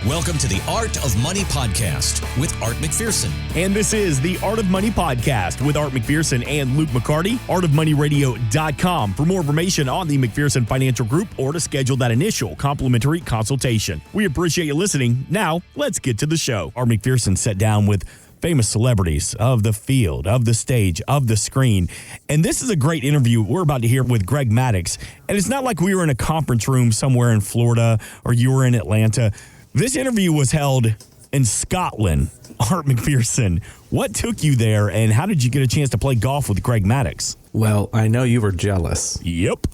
Welcome to the Art of Money Podcast with Art McPherson. And this is the Art of Money Podcast with Art McPherson and Luke McCarty, artofmoneyradio.com for more information on the McPherson Financial Group or to schedule that initial complimentary consultation. We appreciate you listening. Now, let's get to the show. Art McPherson sat down with famous celebrities of the field, of the stage, of the screen. And this is a great interview we're about to hear with Greg Maddux. And it's not like we were in a conference room somewhere in Florida or you were in Atlanta. This interview was held in Scotland. Art McPherson, what took you there and how did you get a chance to play golf with Greg Maddux? Well, I know you were jealous. Yep.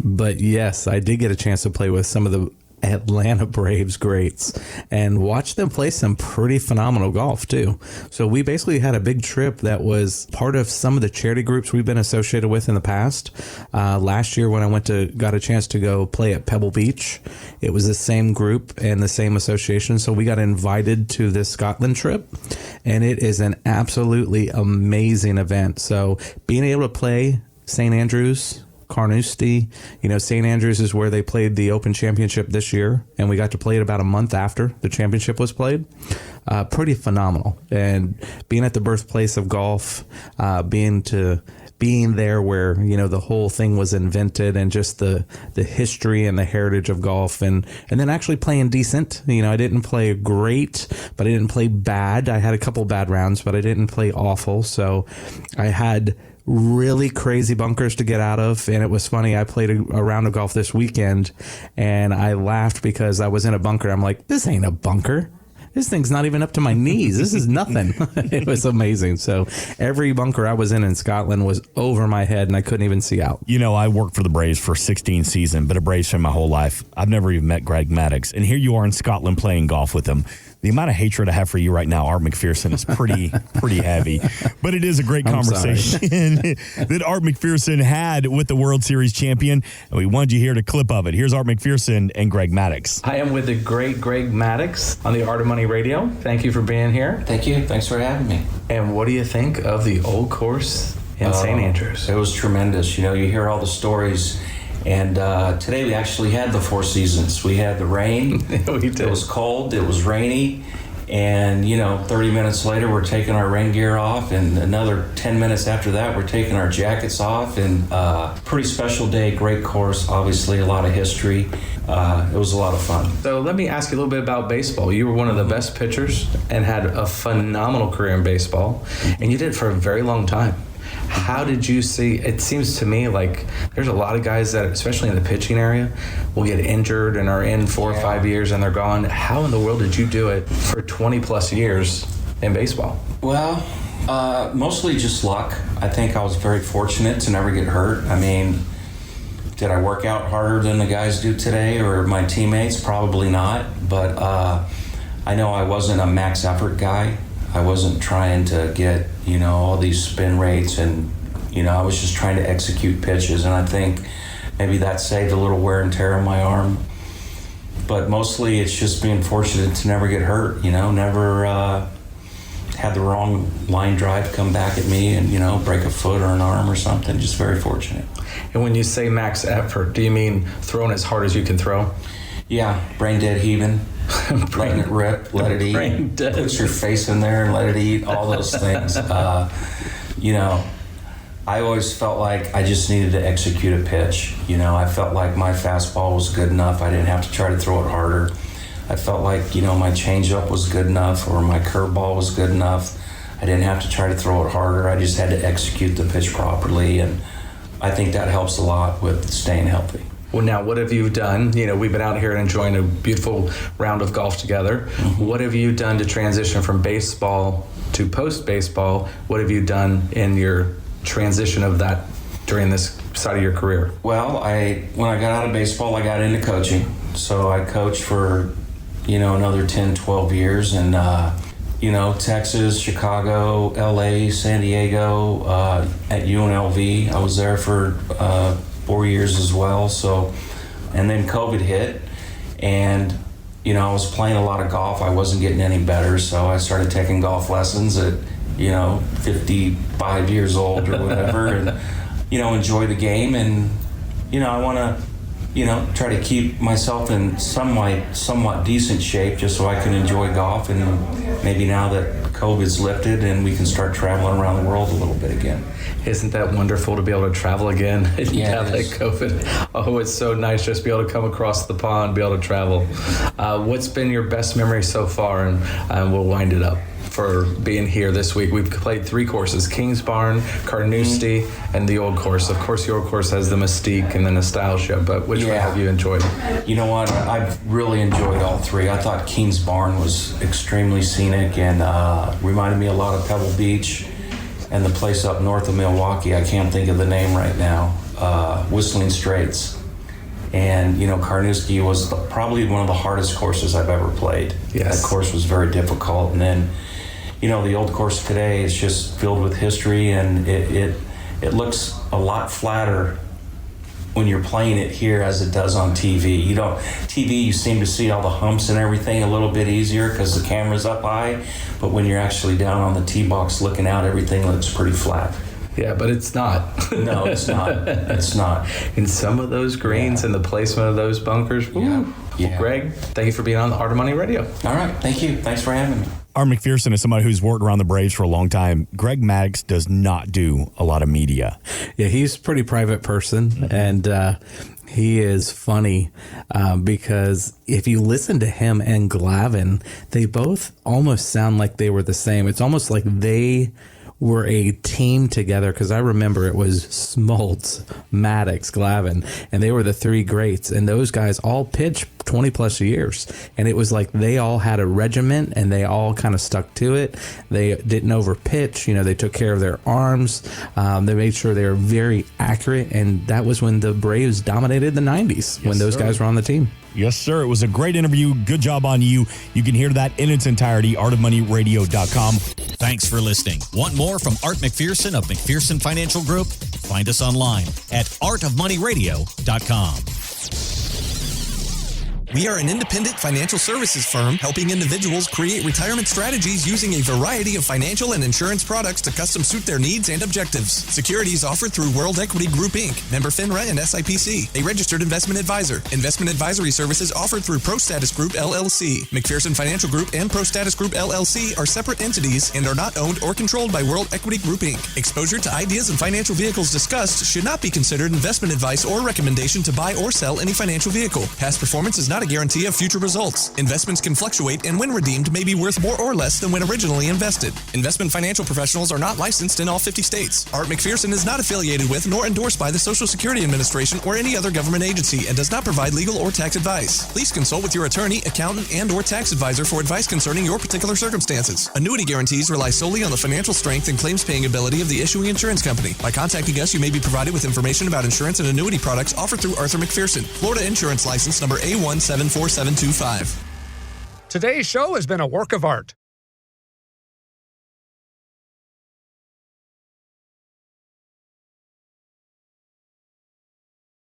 But yes, I did get a chance to play with some of the Atlanta Braves greats and watch them play some pretty phenomenal golf too. So we basically had a big trip that was part of some of the charity groups we've been associated with in the past. Last year when I got a chance to go play at Pebble Beach, it was the same group and the same association. So we got invited to this Scotland trip and it is an absolutely amazing event. So being able to play St. Andrews, Carnoustie, St. Andrews is where they played the Open Championship this year, and we got to play it about a month after the championship was played. Pretty phenomenal. And being at the birthplace of golf, being there where, the whole thing was invented and just the history and the heritage of golf and then actually playing decent. I didn't play great, but I didn't play bad. I had a couple bad rounds, but I didn't play awful. So I had really crazy bunkers to get out of. And it was funny. I played a round of golf this weekend and I laughed because I was in a bunker. I'm like, this ain't a bunker. This thing's not even up to my knees. This is nothing. It was amazing. So every bunker I was in Scotland was over my head and I couldn't even see out. I worked for the Braves for 16 seasons, but a Braves fan my whole life. I've never even met Greg Maddux. And here you are in Scotland playing golf with him. The amount of hatred I have for you right now, Art McPherson, is pretty heavy. But it is a great conversation that Art McPherson had with the World Series champion. And we wanted you to hear a clip of it. Here's Art McPherson and Greg Maddux. I am with the great Greg Maddux on the Art of Money Radio. Thank you for being here. Thank you. Thanks for having me. And what do you think of the old course in St. Andrews? It was tremendous. You hear all the stories. And today we actually had the four seasons. We had the rain. We did. It was cold. It was rainy. And, 30 minutes later, we're taking our rain gear off. And another 10 minutes after that, we're taking our jackets off. And pretty special day, great course, obviously a lot of history. It was a lot of fun. So let me ask you a little bit about baseball. You were one of the best pitchers and had a phenomenal career in baseball. And you did it for a very long time. How did you see, it seems to me like there's a lot of guys that, especially in the pitching area, will get injured and are in 4 or 5 years and they're gone. How in the world did you do it for 20 plus years in baseball? Well, mostly just luck. I think I was very fortunate to never get hurt. I mean, did I work out harder than the guys do today or my teammates? Probably not. But I know I wasn't a max effort guy. I wasn't trying to get, all these spin rates and, I was just trying to execute pitches. And I think maybe that saved a little wear and tear on my arm. But mostly it's just being fortunate to never get hurt, never had the wrong line drive come back at me and, break a foot or an arm or something. Just very fortunate. And when you say max effort, do you mean throwing as hard as you can throw? Yeah, brain dead heaving. Letting it rip, let it eat, put your face in there and let it eat, all those things. I always felt like I just needed to execute a pitch. I felt like my fastball was good enough. I didn't have to try to throw it harder. I felt like, my changeup was good enough or my curveball was good enough. I didn't have to try to throw it harder. I just had to execute the pitch properly. And I think that helps a lot with staying healthy. Well, now, what have you done? We've been out here and enjoying a beautiful round of golf together. Mm-hmm. What have you done to transition from baseball to post-baseball? What have you done in your transition of that during this side of your career? Well, when I got out of baseball, I got into coaching. So I coached for, another 10, 12 years. And, Texas, Chicago, LA, San Diego, at UNLV. I was there for 4 years as well. So, and then COVID hit and, I was playing a lot of golf. I wasn't getting any better. So I started taking golf lessons at, 55 years old or whatever and, enjoy the game. And, I want to try to keep myself in somewhat decent shape just so I can enjoy golf. And maybe now that COVID's lifted and we can start traveling around the world a little bit again. Isn't that wonderful to be able to travel again? Yeah, now that COVID. Oh, it's so nice just to be able to come across the pond, be able to travel. What's been your best memory so far? And we'll wind it up. For being here this week. We've played 3 courses: Kings Barn, Carnoustie, and the Old Course. Of course, the Old Course has the mystique and the nostalgia, but which one have you enjoyed? You know what? I've really enjoyed all 3. I thought Kings Barn was extremely scenic and reminded me a lot of Pebble Beach and the place up north of Milwaukee. I can't think of the name right now. Whistling Straits. And, Carnoustie was probably one of the hardest courses I've ever played. Yes. That course was very difficult. And then, the Old Course today is just filled with history, and it looks a lot flatter when you're playing it here as it does on TV. TV, you seem to see all the humps and everything a little bit easier because the camera's up high, but when you're actually down on the tee box looking out, everything looks pretty flat. Yeah, but it's not. No, it's not. It's not. In some of those greens and the placement of those bunkers. Yeah. Well, Greg, thank you for being on the Art of Money Radio. All right. Thank you. Thanks for having me. Art McPherson is somebody who's worked around the Braves for a long time. Greg Maddux does not do a lot of media. Yeah, he's a pretty private person, and he is funny because if you listen to him and Glavin, they both almost sound like they were the same. It's almost like they were a team together, because I remember it was Smoltz, Maddux, Glavin, and they were the 3 greats, and those guys all pitched 20 plus years, and it was like they all had a regiment and they all kind of stuck to it. They didn't overpitch, they took care of their arms, they made sure they were very accurate, and that was when the Braves dominated the 90s, when those guys were on the team. Yes, sir. It was a great interview. Good job on you. You can hear that in its entirety, artofmoneyradio.com. Thanks for listening. Want more from Art McPherson of McPherson Financial Group? Find us online at artofmoneyradio.com. We are an independent financial services firm helping individuals create retirement strategies using a variety of financial and insurance products to custom suit their needs and objectives. Securities offered through World Equity Group, Inc., member FINRA and SIPC, a registered investment advisor. Investment advisory services offered through ProStatus Group, LLC. McPherson Financial Group and ProStatus Group, LLC are separate entities and are not owned or controlled by World Equity Group, Inc. Exposure to ideas and financial vehicles discussed should not be considered investment advice or recommendation to buy or sell any financial vehicle. Past performance is not a guarantee of future results. Investments can fluctuate and when redeemed may be worth more or less than when originally invested. Investment financial professionals are not licensed in all 50 states. Art McPherson is not affiliated with nor endorsed by the Social Security Administration or any other government agency and does not provide legal or tax advice. Please consult with your attorney, accountant, and or tax advisor for advice concerning your particular circumstances. Annuity guarantees rely solely on the financial strength and claims paying ability of the issuing insurance company. By contacting us, you may be provided with information about insurance and annuity products offered through Arthur McPherson. Florida Insurance License number A174. 725. Today's show has been a work of art.